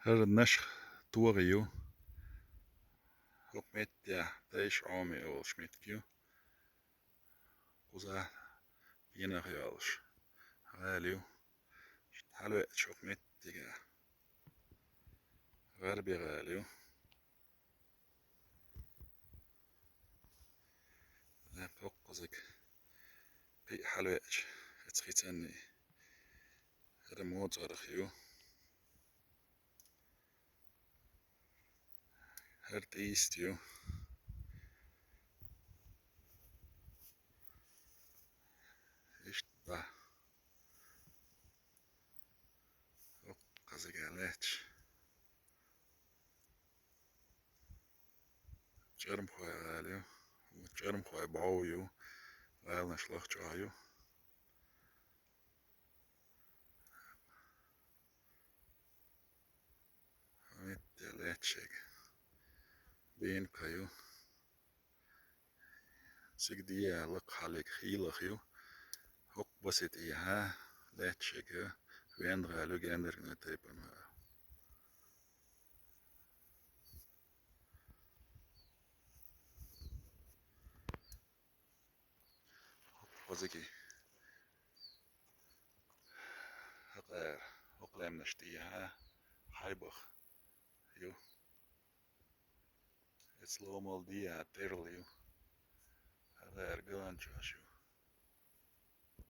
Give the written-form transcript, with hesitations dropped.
Her nash tuagiu. Hok met ja, teis ame ol schmitkiu. Kusa pienarjals. Raliu. Halve chok mettiga. Verbi raliu. La pokkosik. Pi halve. Het schieten. Her motorgiu. Her tiistiu. Ista. Pokkosik lech. Germ khoy raliu. Germ khoy bauju. Ralna schlachtjaju. Mitte lechig. Been kaju. Sigdia lak halik hilagiu. Hok basit iha. Lechig. Wendra lugender ngetepen. Hoziki. Haqar. Hoklem nashtiha. Haibach. Ju. It's lomal dia terliu. Haqar ganchashu.